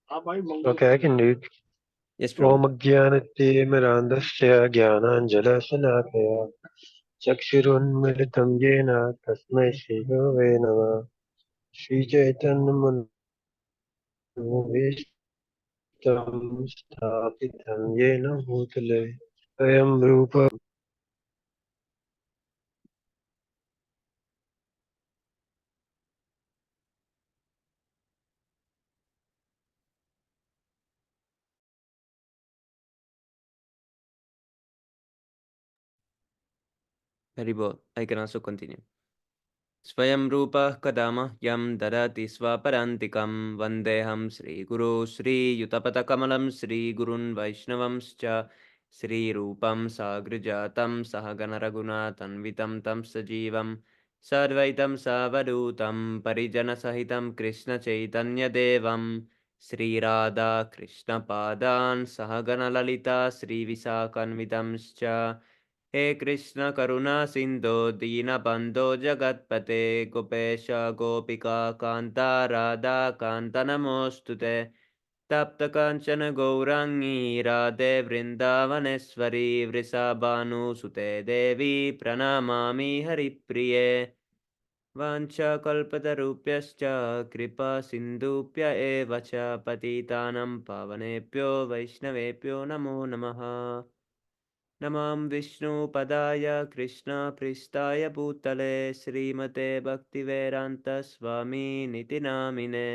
Okay, I can do it. Yes, Prabhu. Om Jnanatimirandasya Jnananjalasanakaya Chakshirunmilitam Jena Tasmai Shri Gurave Namah Shri Chaitanya Manubhishtam Sthapitam Jena Bhutale Swayam Rupa. Very well. I can also continue. Swayam Rupa Kadama Yam Dadati Swaparantikam Vandeham Sri Guru Sri Yutapata Sri Gurun Vaishnavamscha Sri Rupam Sagrijatam Sahagana Raghunathan Tam Sajivam Sarvaitam Savadutam Parijana Sahitam Krishna Chaitanya Devam Sri Radha Krishna Padan Sahagana Lalita Sri Visakanvitamscha हे कृष्ण करुणा सिंधो दीनबंधो जगत्पते गोपेश गोपिका कांता राधा कांत नमोस्तुते तप्त कांचन गौरांगी राधे वृंदावनेश्वरी वृषभानुसुते देवी प्रणमामि हरिप्रिये वाञ्छाकल्पतरुभ्यश्च कृपा सिन्धुभ्य एव च पतितानां पावनेभ्यो वैष्णवेभ्यो नमो नमः नमां विष्णुपदाय कृष्णपृष्ठाय भूतले श्रीमते भक्तिवेदान्तस्वामिनिति नामिने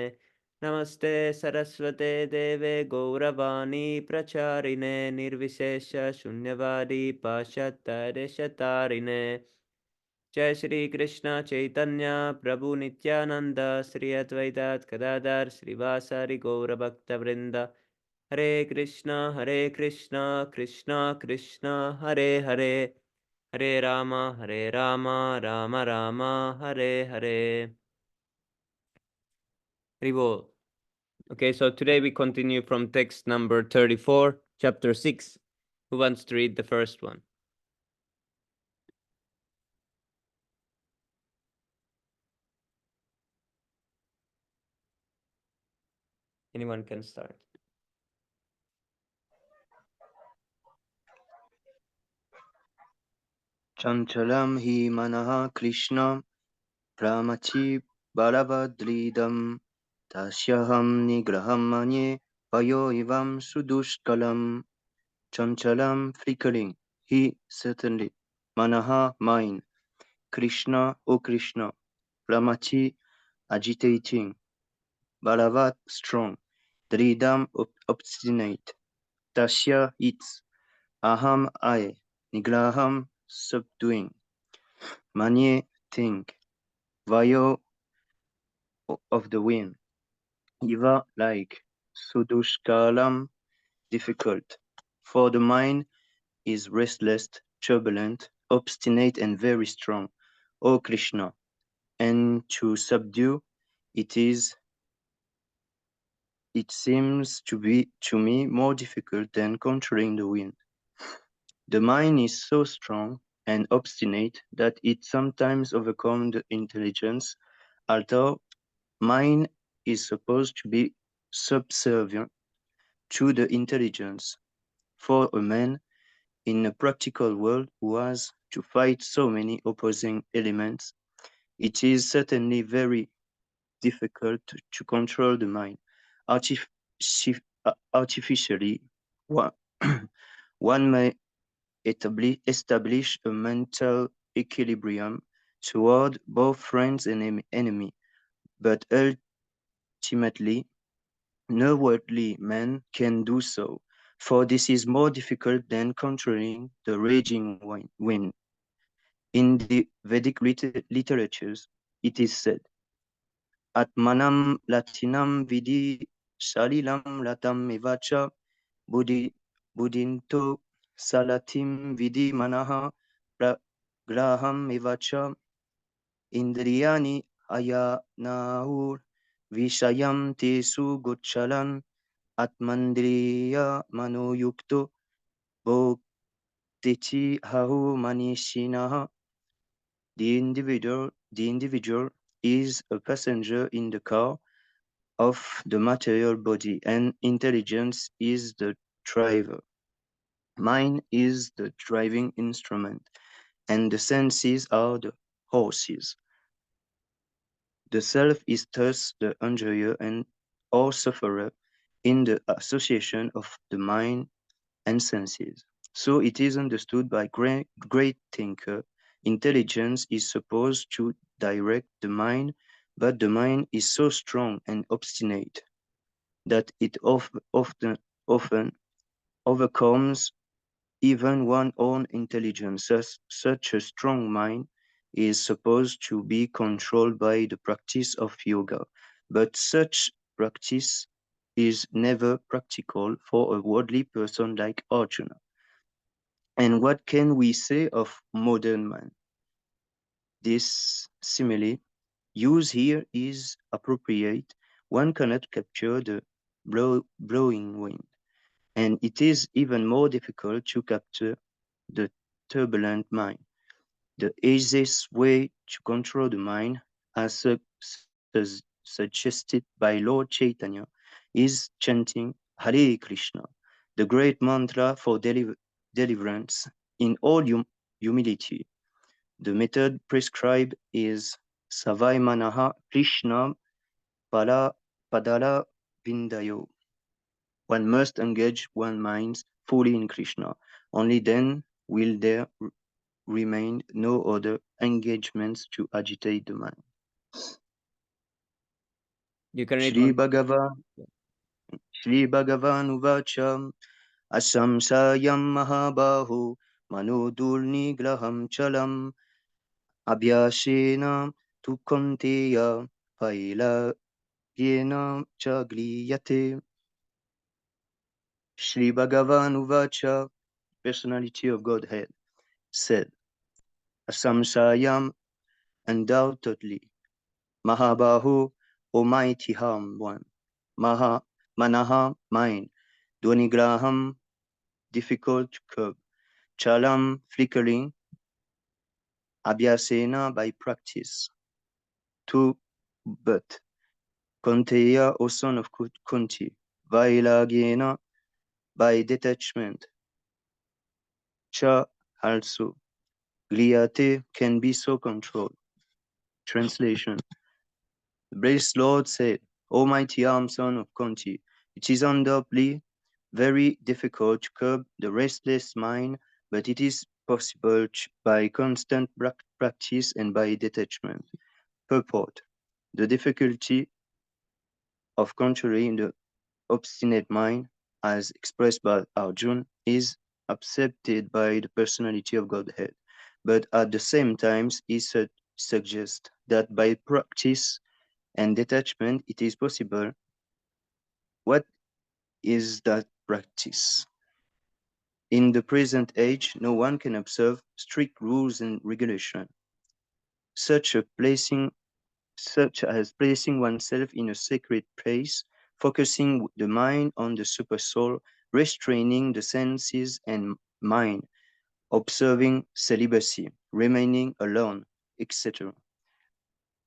नमस्ते सरस्वते देवे गौरवाणी प्रचारिणे निर्विशेषशून्यवादी पाश्चात्यदेशतारिणे जय श्री कृष्ण चैतन्य प्रभु नित्यानंद श्री अद्वैत गदाधर श्रीवासारि गौरभक्तवृंद हरे Krishna Krishna Krishna Hare Hare Hare Ram Ram Ram Hare Hare. Haribo. Okay, so today we continue from text number 34, chapter 6. Who wants to read the first one? Anyone can start. Chanchalam hi manaha Krishna pramachi balavadridam tasyaham nigraham manye payo ivam sudushkalam. Chanchalam flickering, he certainly. Manaha mind, Krishna O Krishna, pramachi agitating, balavat strong, dridam obstinate, tasya its, aham I, nigraham subduing, manye think, vayo of the wind, Iva like, Sudushkalam difficult, for the mind is restless, turbulent, obstinate and very strong, O Krishna, and to subdue it is it seems to be to me more difficult than controlling the wind. The mind is so strong and obstinate that it sometimes overcomes the intelligence, although mind is supposed to be subservient to the intelligence. For a man in a practical world who has to fight so many opposing elements, it is certainly very difficult to control the mind. Artificially, one, one may establish a mental equilibrium toward both friends and enemy, but ultimately no worldly man can do so, for this is more difficult than controlling the raging wind. In the Vedic literatures, it is said, Atmanam latinam vidi salilam latam evacha buddhi buddhinto salatim vidi manaha graham evacha indriyani ayanahur vishayam tesu gochalan Atmandriya Manuyukto Bhaktichi Hahu Manishinaha. The individual is a passenger in the car, of the material body, and intelligence is the driver. Mind is the driving instrument, and the senses are the horses. The self is thus the enjoyer and or sufferer in the association of the mind and senses. So it is understood by great thinker, intelligence is supposed to direct the mind, but the mind is so strong and obstinate that it often overcomes even one's own intelligence. Such a strong mind is supposed to be controlled by the practice of yoga, but such practice is never practical for a worldly person like Arjuna. And what can we say of modern man? This simile used here is appropriate. One cannot capture the blowing wind, and it is even more difficult to capture the turbulent mind. The easiest way to control the mind, as suggested by Lord Chaitanya, is chanting Hare Krishna, the great mantra for deliverance in all humility. The method prescribed is Savai Manaha Krishna Pala Padala Vindayo. One must engage one's mind fully in Krishna. Only then will there remain no other engagements to agitate the mind. You can read Shri one. Bhagavan, Shri Bhagavan Uvacham Asamsayam Mahabahu Manodulni Graham Chalam Abhyashena Tu Konteya Paila Yena Chagliyate. Shri Bhagavan Uvacha, personality of Godhead, said, Asamsayam, undoubtedly, Mahabahu, Almighty Harm One, Maha, Manaha, mind, Dwanigraham, difficult to curb, Chalam, flickering, Abhyasena, by practice, to, but, Konteya, O son of Kunti, Vailagena, by detachment, Cha, also, Gliyate can be so controlled. Translation. The blessed Lord said, Almighty arm son of Kunti, it is undoubtedly very difficult to curb the restless mind, but it is possible by constant practice and by detachment. Purport. The difficulty of controlling the obstinate mind, as expressed by Arjuna, is accepted by the personality of Godhead, but at the same time is suggests that by practice and detachment it is possible. What is that practice? In the present age, no one can observe strict rules and regulation, such as placing oneself in a sacred place, focusing the mind on the supersoul, restraining the senses and mind, observing celibacy, remaining alone, etc.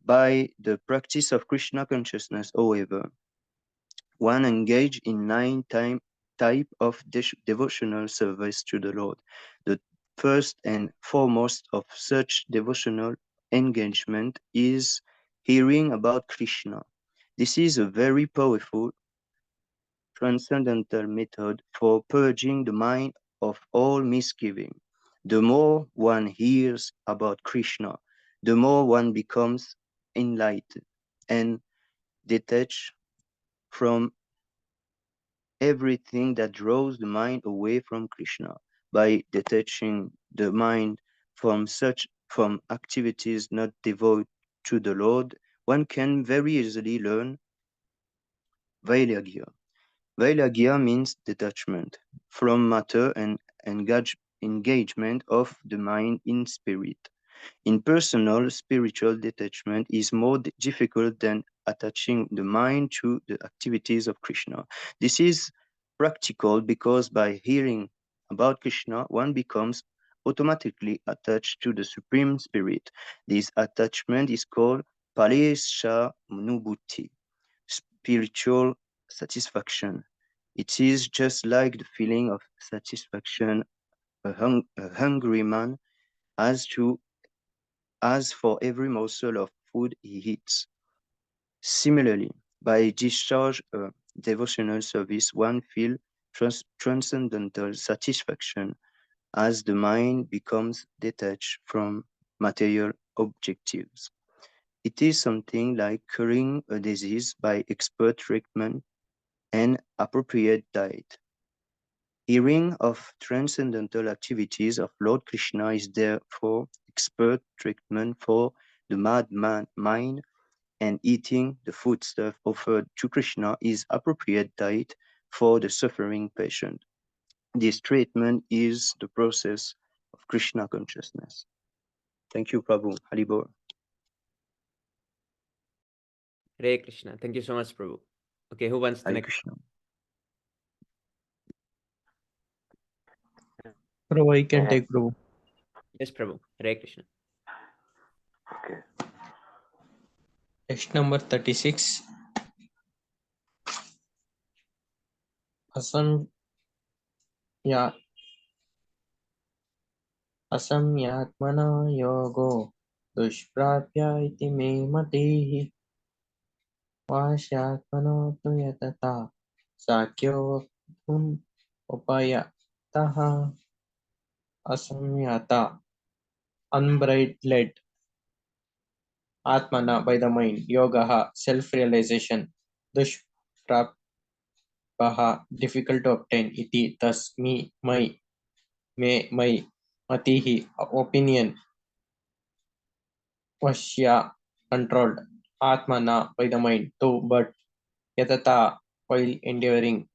By the practice of Krishna consciousness, however, one engaged in type of devotional service to the Lord. The first and foremost of such devotional engagement is hearing about Krishna. This is a very powerful transcendental method for purging the mind of all misgiving. The more one hears about Krishna, the more one becomes enlightened and detached from everything that draws the mind away from Krishna. By detaching the mind from activities not devoted to the Lord, one can very easily learn Vairagya. Vairagya means detachment from matter and engagement of the mind in spirit. Impersonal spiritual detachment is more difficult than attaching the mind to the activities of Krishna. This is practical because by hearing about Krishna, one becomes automatically attached to the Supreme Spirit. This attachment is called Palesha Nubhuti, spiritual satisfaction. It is just like the feeling of satisfaction a hungry man has for every morsel of food he eats. Similarly, by discharge a devotional service, one feels transcendental satisfaction as the mind becomes detached from material objectives. It is something like curing a disease by expert treatment and appropriate diet. Hearing of transcendental activities of Lord Krishna is therefore expert treatment for the mind, and eating the foodstuff offered to Krishna is appropriate diet for the suffering patient. This treatment is the process of Krishna consciousness. Thank you, Prabhu. Haribol. Hare Krishna. Thank you so much, Prabhu. Okay, who wants the Hare next? Krishna. Prabhu, I can take Prabhu. Yes, Prabhu. Hare Krishna. Okay. Text number 36. Asam ya asamyatmana yogo dushprapya iti me matihi vashyatmano tu yatata sakyo vaktum upayataha asamyata unbridled atmana by the mind yogaha self-realization dushprapya difficult to obtain iti thus me my matihi opinion Vashya controlled, Atmana by the mind too, but Yatata while enduring,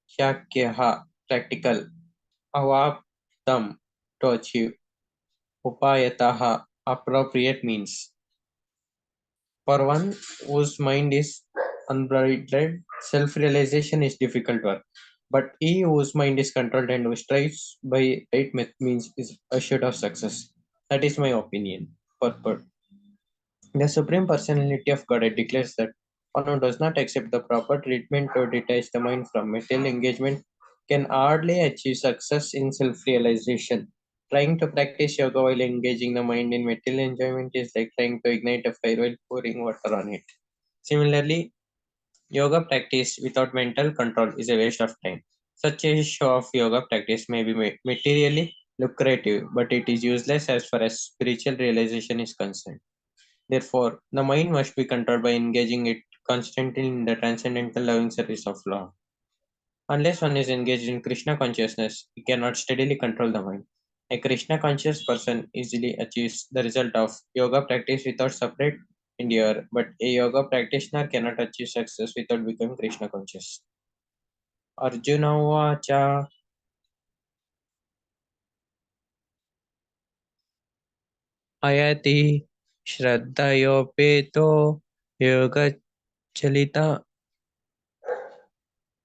Shakyaha practical, Avaptam to achieve, Upayataha appropriate means. For one whose mind is unbridled, self-realization is difficult work. But he whose mind is controlled and who strives by right means is assured of success. That is my opinion. Purport. The Supreme Personality of Godhead declares that one who does not accept the proper treatment to detach the mind from material engagement can hardly achieve success in self-realization. Trying to practice yoga while engaging the mind in material enjoyment is like trying to ignite a fire while pouring water on it. Similarly, yoga practice without mental control is a waste of time. Such a show of yoga practice may be materially lucrative, but it is useless as far as spiritual realization is concerned. Therefore, the mind must be controlled by engaging it constantly in the transcendental loving service of Lord. Unless one is engaged in Krishna consciousness, he cannot steadily control the mind. A Krishna conscious person easily achieves the result of yoga practice without separate endeavor, but a yoga practitioner cannot achieve success without becoming Krishna conscious. Arjuna Vacha Ayati Shraddhayopeto Yoga Chalita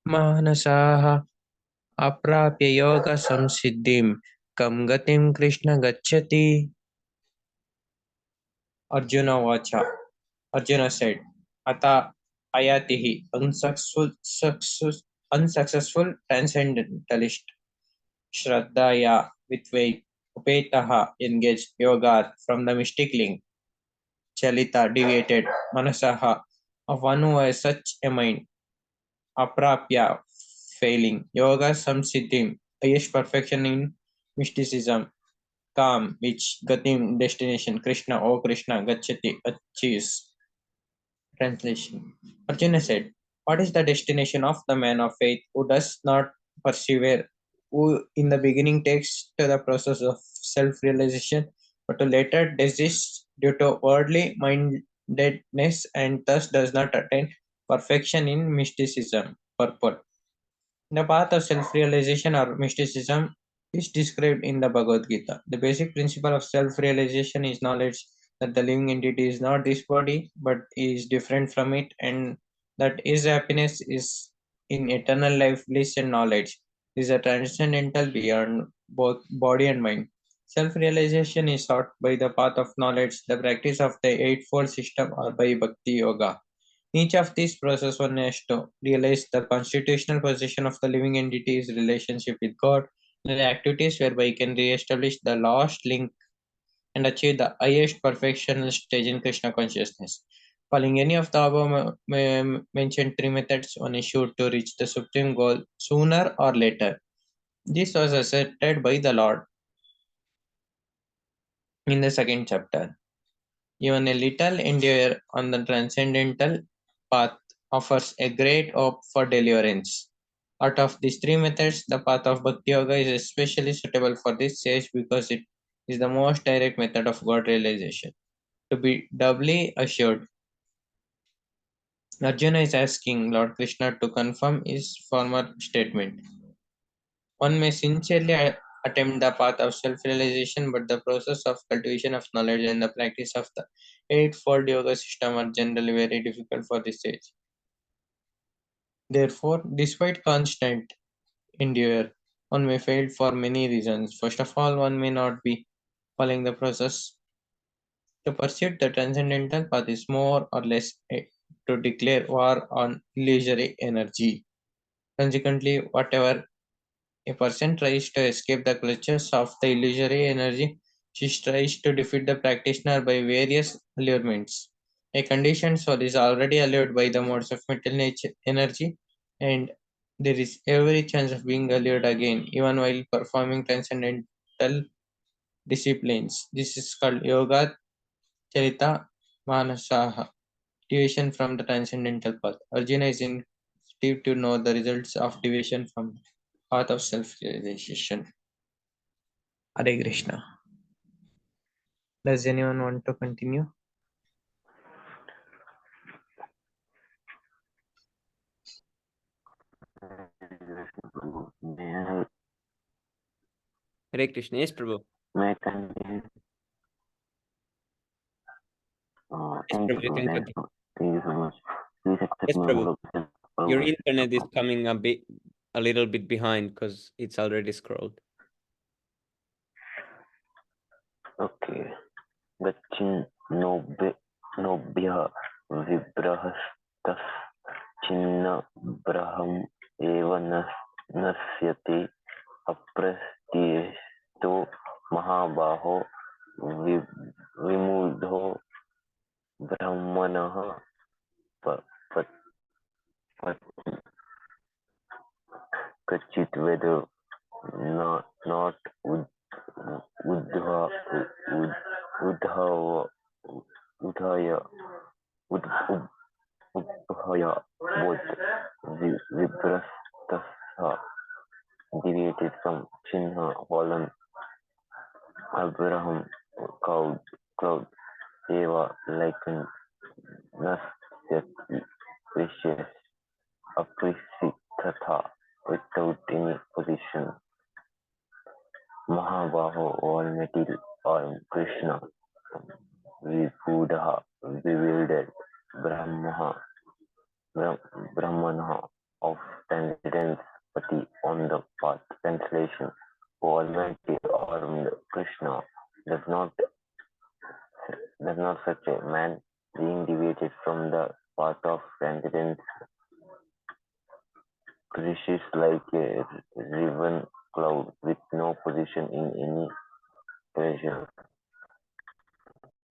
Manasaha अप्राप्य योग संसिद्धिं कम गतिं कृष्ण गच्छति. Arjuna Vacha. Arjuna said, Ata Ayatihi, unsuccessful transcendentalist, Shraddhaya, with faith, Upetaha, engaged yoga from the mystic link, Chalita, deviated, Manasaha, of one who has such a mind, Aprapya, failing, Yoga Samsiddhim, highest perfection in mysticism, Kam, which Gatim, destination, Krishna, O Krishna, Gachati, achieves. Translation. Arjuna said, what is the destination of the man of faith who does not persevere, who in the beginning takes to the process of self-realization, but who later desists due to worldly mindedness and thus does not attain perfection in mysticism? Purport. The path of self-realization or mysticism is described in the Bhagavad Gita. The basic principle of self-realization is knowledge that the living entity is not this body but is different from it, and that his happiness is in eternal life, bliss, and knowledge. This is a transcendental beyond both body and mind. Self-realization is sought by the path of knowledge, the practice of the eightfold system, or by Bhakti Yoga. Each of these processes one has to realize the constitutional position of the living entity's relationship with God, and the activities whereby he can re-establish the lost link and achieve the highest perfectional stage in Krishna consciousness. Following any of the above mentioned three methods, one is sure to reach the supreme goal sooner or later. This was asserted by the Lord in the second chapter. Even a little endeavor on the transcendental path offers a great hope for deliverance. Out of these three methods, the path of Bhakti Yoga is especially suitable for this stage because it is the most direct method of God realization. To be doubly assured, Arjuna is asking Lord Krishna to confirm his former statement. One may sincerely attempt the path of self-realization, but the process of cultivation of knowledge and the practice of the eightfold yoga system are generally very difficult for this stage. Therefore, despite constant endeavor, one may fail for many reasons. First of all, one may not be following the process. To pursue the transcendental path is more or less to declare war on illusory energy. Consequently, whatever a person tries to escape the clutches of the illusory energy, she tries to defeat the practitioner by various allurements. A conditioned soul is already allured by the modes of mental nature energy, and there is every chance of being allured again, even while performing transcendental disciplines. This is called Yoga Charita Manasaha, deviation from the transcendental path. Arjuna is instinctive to know the results of deviation from the path of self-realization. Hare Krishna. Does anyone want to continue? May Hare Krishna. Yes, Prabhu. I continue? Yes, Thank you, Prabhu, you bro. can continue. Thank you so much. Please accept Yes, my Prabhu. Your apology. internet is coming a little bit behind because it's already scrolled. Okay. Gachin nobhya vibrahastas chinna braham eva nasyate aprastyesto mahabaho vimudho brahmanah pa- pat- pat- kachit whether not Uddha, Ud- Uddhava, Udhaya, Ud- Udbhaya, both Viprastha, deviated from Chinna, fallen Abraham, cloud, Eva, likened Nasyati, precious, Aprisithatha, without any position, Mahabaho, almighty arm, Krishna, Vibhuda, bewildered, Brahmana of transcendence, Pati on the path. Translation: O Almighty armed Krishna, does not such a man, being deviated from the path of transcendence, perishes like a riven cloud with no position in any treasure?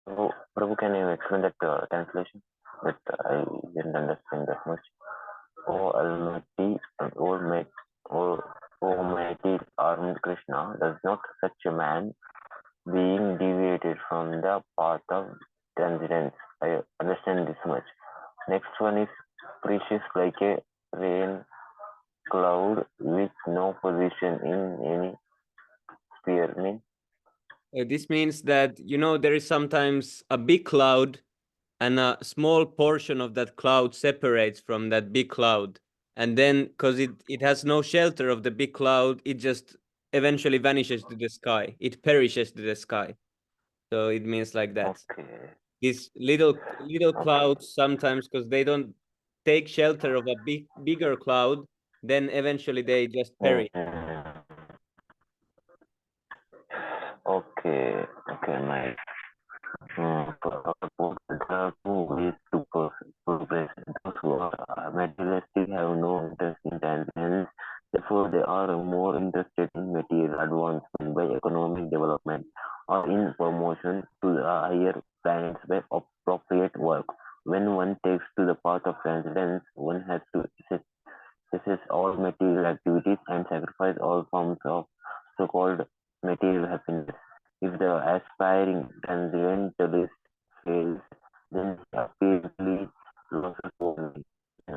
Prabhu, can you explain that translation? But I didn't understand that much. O Almighty, Almighty armed Krishna, does not such a man, being deviated from the path of transcendence? I understand this much. Next one is precious like a rain cloud with no position in any sphere. Mean? This means that, there is sometimes a big cloud and a small portion of that cloud separates from that big cloud. And then, because it has no shelter of the big cloud, it just eventually vanishes to the sky. It perishes to the sky. So it means like that. Okay. These little clouds sometimes, because they don't take shelter of a bigger cloud, then eventually they just perish. Okay, my for the ways to progress work. When one takes to the path of transcendence, one has to cesses all material activities and sacrifice all forms of so-called material happiness. If the aspiring transcendentalist fails, then he apparently loses only. If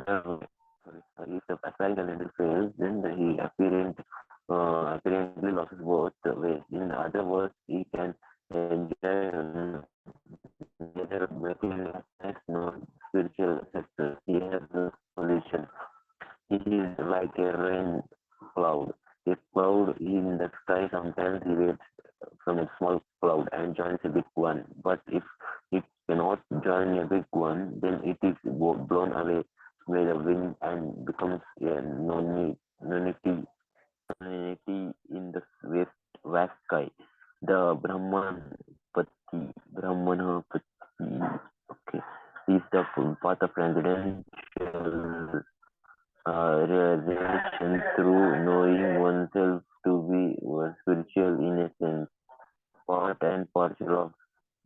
the aspiring transcendentalist fails, then he apparently loses both ways. In other words, he can enjoy neither material happiness nor spiritual success. He has no solution. He is like a rain cloud. A cloud in the sky sometimes deviates from a small cloud and joins a big one. But if it cannot join a big one, then it is blown away by the wind and becomes a nonentity in the vast sky. The Brahmanapati, okay, is the path of transcendental realization through knowing oneself to be spiritual in a sense, part and parcel of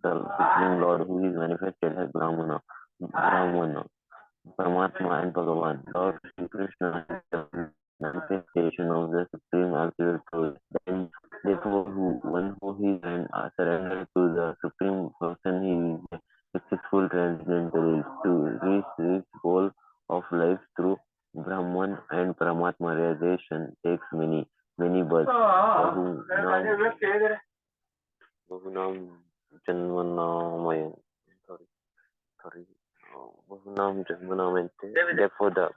the Supreme Lord who is manifested as Brahmana, Paramatma and Bhagavan. Lord Sri Krishna is the manifestation of the Supreme Absolute Truth. Then, therefore, one who is surrendered to the Supreme Person, he is a successful transcendentalist to reach the goal of life through Brahman and Paramatma realization takes many births. Bahunam Janmanamayan. Sorry. Bahunam Janmanamante. Therefore, the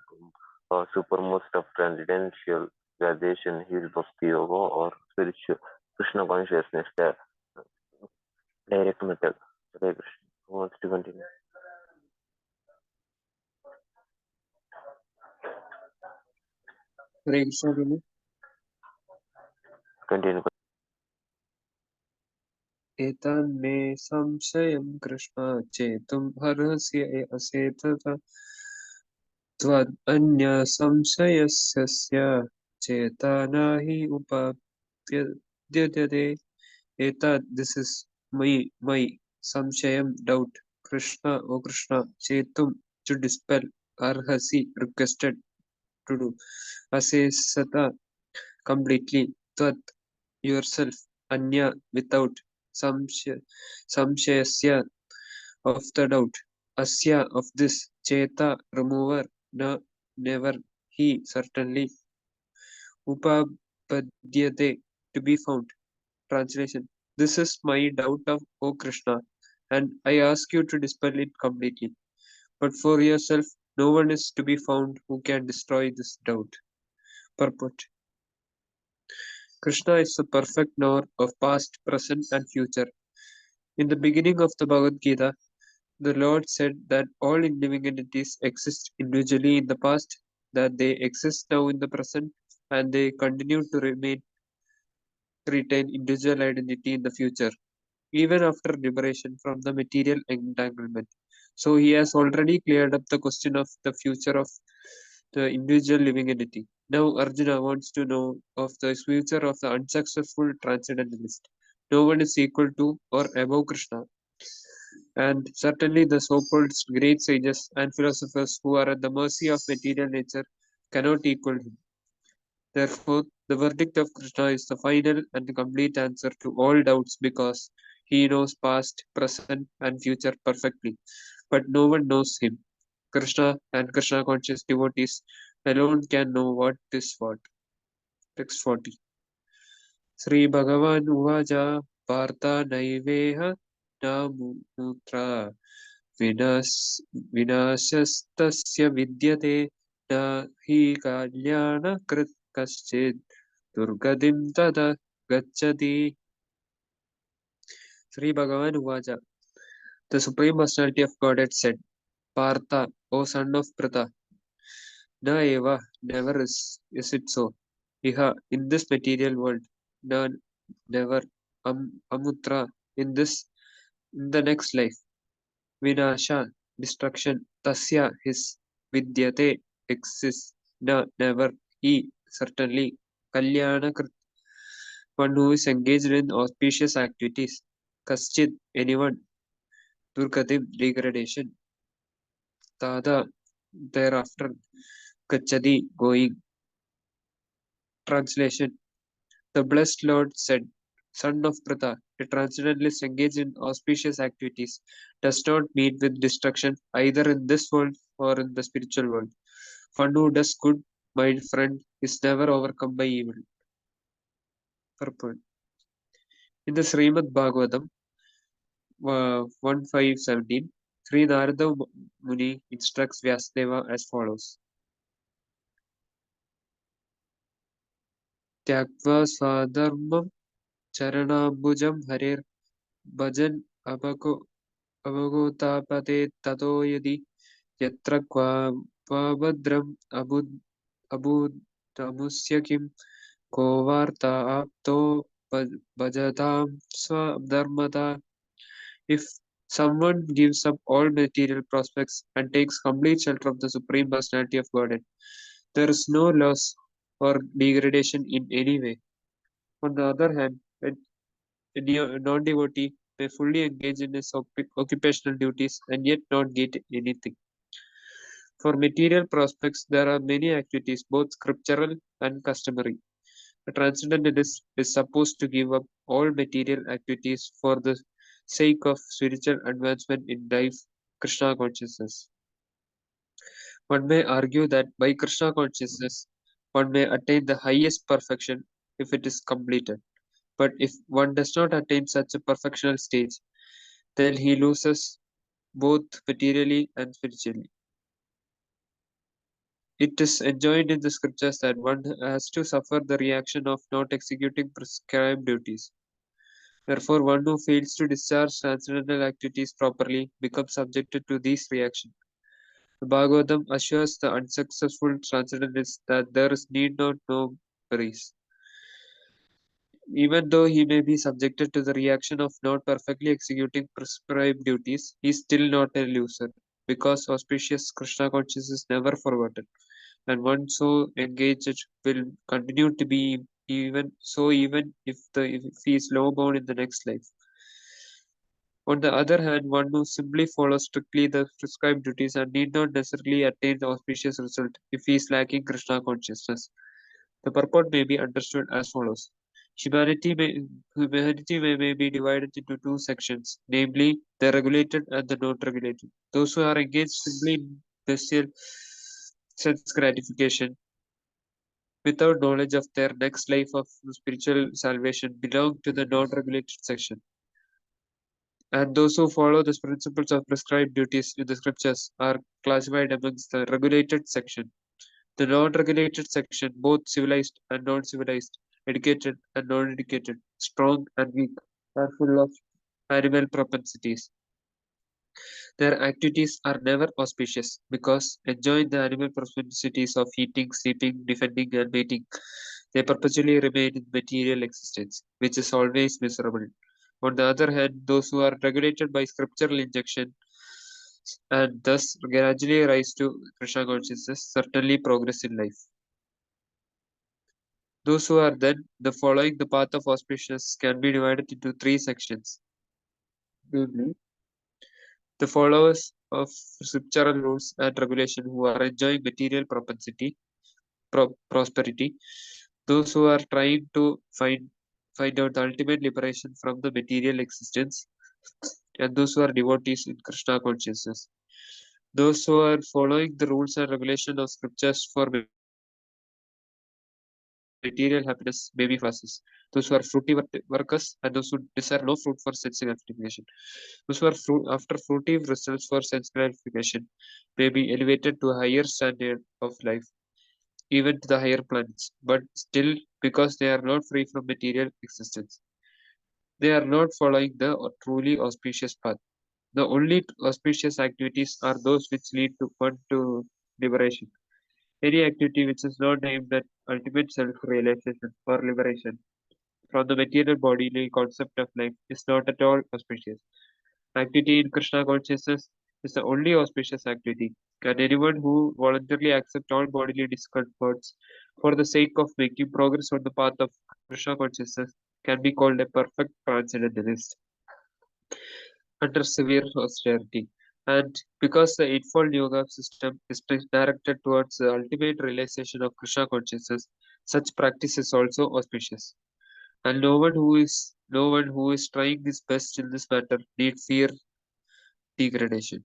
supermost of transcendental realization is Bhakti Yoga or spiritual Krishna consciousness, the direct method. Hare Krishna. Who wants to continue? Hare Krishna, Guru. Continue. एतान् मे संशयं कृष्ण चेतुम् अर्हसि असेतत त्वदन्यसंशयस्य चेता न हि उपपद्यते एतत् this is my samshayam doubt Krishna O Krishna chetum to dispel arhasi requested to do asesata completely tvat yourself anya without samshayasya of the doubt asya of this cheta remover na never he certainly upapadyate to be found. Translation: this is my doubt of O Krishna, and I ask you to dispel it completely. But for yourself, no one is to be found who can destroy this doubt. Purport: Krishna is the perfect knower of past, present, and future. In the beginning of the Bhagavad Gita, the Lord said that all living entities exist individually in the past, that they exist now in the present, and they continue to retain individual identity in the future, even after liberation from the material entanglement. So he has already cleared up the question of the future of the individual living entity. Now Arjuna wants to know of the future of the unsuccessful transcendentalist. No one is equal to or above Krishna. And certainly the so-called great sages and philosophers who are at the mercy of material nature cannot equal him. Therefore, the verdict of Krishna is the final and complete answer to all doubts because he knows past, present, and future perfectly. But no one knows him. Krishna and Krishna conscious devotees alone can know what is what. Text 40. Sri Bhagavan Uvaja Partha Naiveha Namutra Vinashastasya Vidyate Na Hi Kalyana Krit Kaschid Durgadim Tada Gachati. Sri Bhagavan Uvaja. The Supreme Personality of Godhead said, Partha, O son of Pritha, Na eva, never is it so. Iha, in this material world, na, never, amutra, in the next life. Vinasha, destruction, tasya, his, vidyate, exists, na, never, he, certainly, kalyana, one who is engaged in auspicious activities, kaschid, anyone, durgatim, degradation, tada thereafter, gachati going. Translation: The blessed Lord said, Son of Pratha, a transcendentalist engaged in auspicious activities does not meet with destruction either in this world or in the spiritual world. One who does good, my friend, is never overcome by evil. Purport. In the Srimad Bhagavatam 1.5.17, Sri Narada Muni instructs Vyasadeva as follows. Tyagva swadharmam charanabhujam harir bhajan avagotapate tato yadi yatra kvabhadram abudhamusya kim kovarta apto bhajatam swadharmata. If someone gives up all material prospects and takes complete shelter of the Supreme Personality of Godhead, there is no loss or degradation in any way. On the other hand, a non-devotee may fully engage in his occupational duties and yet not get anything. For material prospects, there are many activities, both scriptural and customary. A transcendentalist is supposed to give up all material activities for the sake of spiritual advancement in life, Krishna consciousness. One may argue that by Krishna consciousness, one may attain the highest perfection if it is completed. But if one does not attain such a perfectional stage, then he loses both materially and spiritually. It is enjoined in the scriptures that one has to suffer the reaction of not executing prescribed duties. Therefore, one who fails to discharge transcendental activities properly becomes subjected to these reactions. The Bhagavatam assures the unsuccessful transcendentalist that there is need not no worries. Even though he may be subjected to the reaction of not perfectly executing prescribed duties, he is still not a loser, because auspicious Krishna consciousness is never forgotten, and one so engaged will continue to be even if he is low born in the next life. On the other hand, one who simply follows strictly the prescribed duties and need not necessarily attain the auspicious result if he is lacking Krishna consciousness. The purport may be understood as follows. Humanity may be divided into two sections, namely the regulated and the non-regulated. Those who are engaged simply in bestial sense gratification without knowledge of their next life of spiritual salvation belong to the non-regulated section. And those who follow the principles of prescribed duties in the scriptures are classified amongst the regulated section. The non-regulated section, both civilized and non-civilized, educated and non-educated, strong and weak, are full of animal propensities. Their activities are never auspicious because, enjoying the animal propensities of eating, sleeping, defending, and mating, they perpetually remain in material existence, which is always miserable. On the other hand, those who are regulated by scriptural injunction and thus gradually rise to Krishna consciousness certainly progress in life. Those who are then the following the path of auspiciousness can be divided into three sections. Namely, the followers of scriptural rules and regulation who are enjoying material prosperity, those who are trying to find out the ultimate liberation from the material existence, and those who are devotees in Krishna consciousness. Those who are following the rules and regulation of scriptures for material happiness may be classes. Those who are fruity workers and those who desire no fruit for sense gratification. Those who are after fruity results for sense gratification may be elevated to a higher standard of life, even to the higher planets, but still because they are not free from material existence. They are not following the truly auspicious path. The only auspicious activities are those which lead to one to liberation. Any activity which is not aimed at ultimate self-realization or liberation from the material bodily concept of life is not at all auspicious. Activity in Krishna consciousness is the only auspicious activity, and anyone who voluntarily accepts all bodily discomforts for the sake of making progress on the path of Krishna consciousness can be called a perfect transcendentalist under severe austerity. And because the Eightfold Yoga system is directed towards the ultimate realization of Krishna consciousness, such practice is also auspicious. And no one who is trying his best in this matter need fear degradation.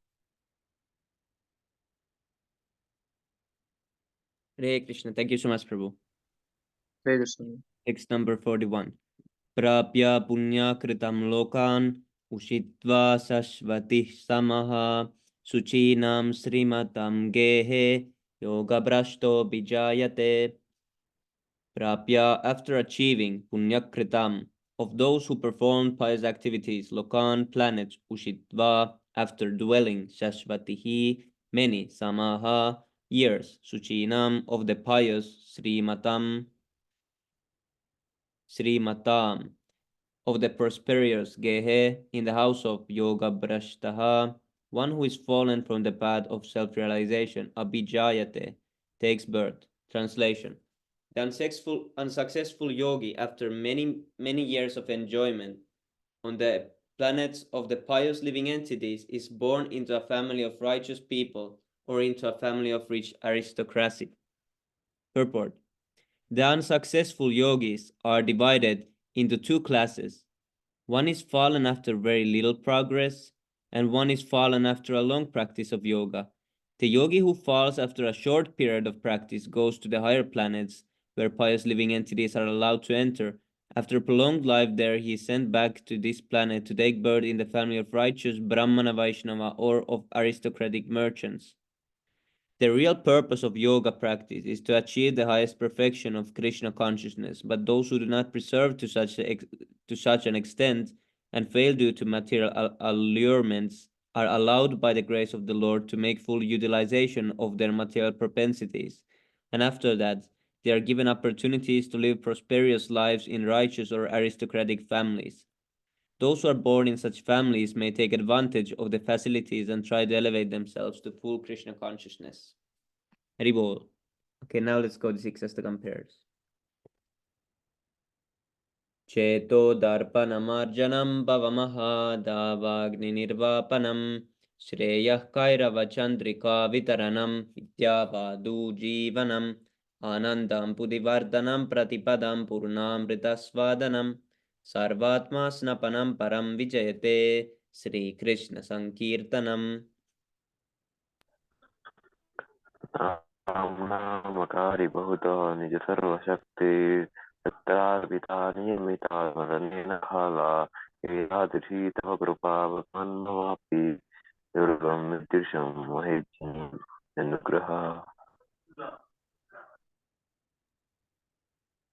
Hare Krishna. Thank you so much, Prabhu. Hare Krishna. Text number 41. Prapya punya kritam lokan ushitva sashvatih samaha suchinam srimatam gehe yoga brashto bijayate. Prapya, after achieving punyakritam, of those who performed pious activities, lokan, planets, ushitva, after dwelling, shashvatihi, many, samaha, years, suchinam, of the pious, srimatam, of the prosperous, gehe, in the house of yoga brashtaha, one who is fallen from the path of self-realization, abhijayate, takes birth. Translation. The unsuccessful yogi, after many years of enjoyment on the planets of the pious living entities, is born into a family of righteous people or into a family of rich aristocracy. Purport. The unsuccessful yogis are divided into two classes. One is fallen after very little progress, and one is fallen after a long practice of yoga. The yogi who falls after a short period of practice goes to the higher planets, where pious living entities are allowed to enter. After a prolonged life there, he is sent back to this planet to take birth in the family of righteous Brahmana Vaishnava or of aristocratic merchants. The real purpose of yoga practice is to achieve the highest perfection of Krishna consciousness, but those who do not preserve to such an extent and fail due to material allurements are allowed by the grace of the Lord to make full utilization of their material propensities, and after that they are given opportunities to live prosperous lives in righteous or aristocratic families. Those who are born in such families may take advantage of the facilities and try to elevate themselves to full Krishna consciousness. Haribol. Okay, now let's go to 6 as the compares. Cheto darpanamarjanam bhavamaha davagni nirvapanam shreyah kairava chandrika vitaranam vidyavadu jivanam anandam pudivardhanam pratipadam purnamritasvadanam sarvatma snapanam param vijayate Sri Krishna Sankirtanam. नामकारी बहुतः निज सर्वशक्ति सत्रार्पिता नियमिता स्मरणेन काला एतादृशी तव कृपा मन्मवापि दुर्गं निर्दिशं महेज्ञम् अनुग्रहः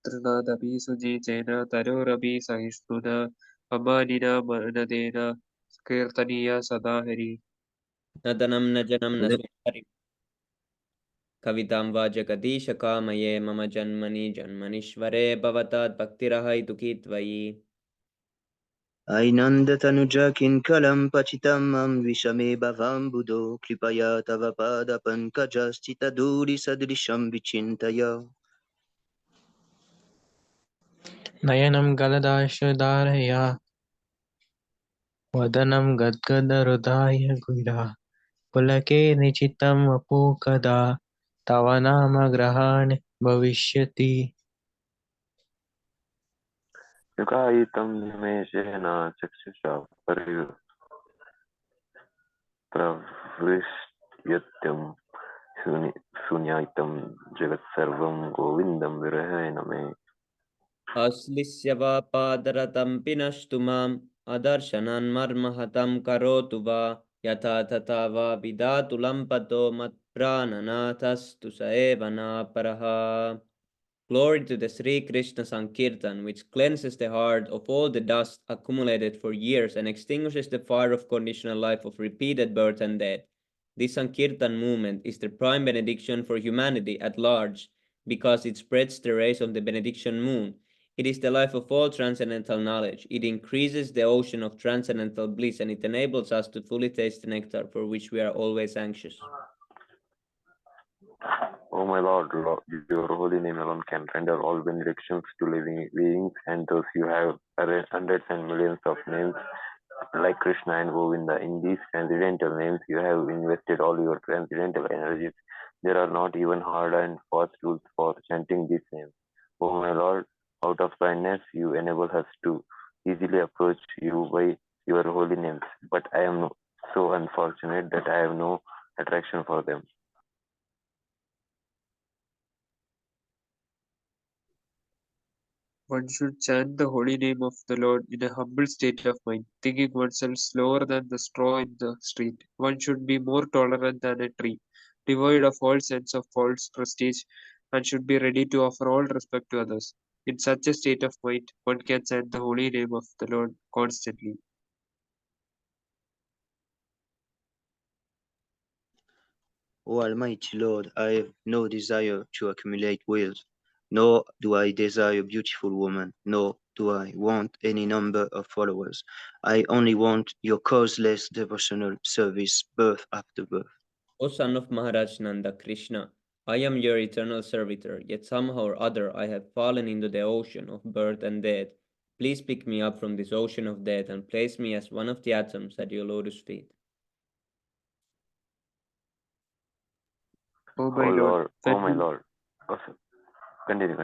Trinadapi sujitena tarorapi sahisnuna amanina manadena kirtaniya sadahari. Nadanam najanam naswari Kavitam va jagadish kamaye mama janmani janmanishvare bhavatat bhaktirahai tukitvayi. Ainandatanuja kinkalam pachitamam vishame bhavam buddho kripaya tava pada pankajastita duri sadrisham vichintaya. नयनं गलदाश्रुधारया वदनं गद्गदहृदाय गुरा पुलके निचितं वपु कदा तव नाम ग्रहाण भविष्यति युगायितं निमेषेण चक्षुषा प्रवृष्ट्यत्यं शून्यायितं जगत्सर्वं गोविन्दं विरहेण मे Aslisya va padaratam pinashtumam adarshanan marmahatam karotu va yata tata va vidatu lampato mat prananathas saevana paraha. Glory to the Sri Krishna Sankirtan, which cleanses the heart of all the dust accumulated for years and extinguishes the fire of conditional life of repeated birth and death. This Sankirtan movement is the prime benediction for humanity at large because it spreads the rays of the benediction moon. It is the life of all transcendental knowledge. It increases the ocean of transcendental bliss and it enables us to fully taste the nectar for which we are always anxious. O my Lord, your holy name alone can render all benedictions to living beings and those you have hundreds and millions of names like Krishna and Govinda. In these transcendental names, you have invested all your transcendental energies. There are not even hard and fast rules for chanting these names. Oh my Lord, out of kindness, you enable us to easily approach you by your holy names. But I am so unfortunate that I have no attraction for them. One should chant the holy name of the Lord in a humble state of mind, thinking oneself slower than the straw in the street. One should be more tolerant than a tree, devoid of all sense of false prestige, and should be ready to offer all respect to others. In such a state of mind, one can chant the holy name of the Lord constantly. O Almighty Lord, I have no desire to accumulate wealth, nor do I desire a beautiful woman, nor do I want any number of followers. I only want your causeless devotional service birth after birth. O son of Maharaj Nanda, Krishna, I am your eternal servitor, yet somehow or other I have fallen into the ocean of birth and death. Please pick me up from this ocean of death and place me as one of the atoms at your lotus feet. O Oh my Lord, Lord, oh when my will, Lord. Oh, continue.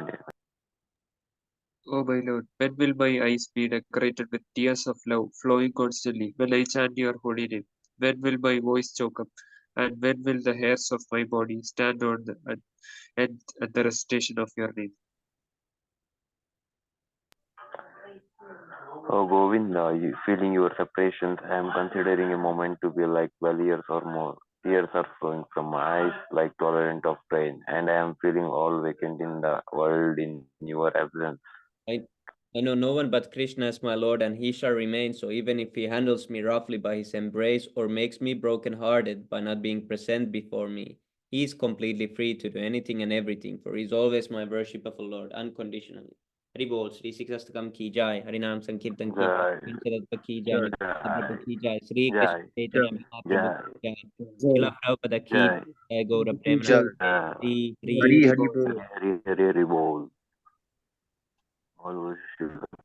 O my Lord, when will my eyes be decorated with tears of love flowing constantly when I chant your holy name? When will my voice choke up? And when will the hairs of my body stand on end at the recitation of your name? Oh Govinda, feeling your separations, I am considering a moment to be like 12 years or more. Tears are flowing from my eyes like torrent of rain, and I am feeling all vacant in the world in your absence. I, I know no one but Krishna is my Lord, and he shall remain so, even if he handles me roughly by his embrace or makes me broken-hearted by not being present before me. He is completely free to do anything and everything, for he is always my worshipful Lord, unconditionally. Hari Bol, Shri Siksastakam ki jai, Harinam Sankirtan ki jai, Jai, Panchadatta ki jai, Jai, Nitya Jai, ki jai, Shri Krishna Jai, Jai, Chaitanya Mahaprabhu Jai, ki jai, Jai, Srila Prabhupada ki Jai, jai, Gaura Jai, Premanand, Jai. Hri Hri Hari Hari Hri. Hari Bol. Bol. Hari Hari Hari Bol. All worship.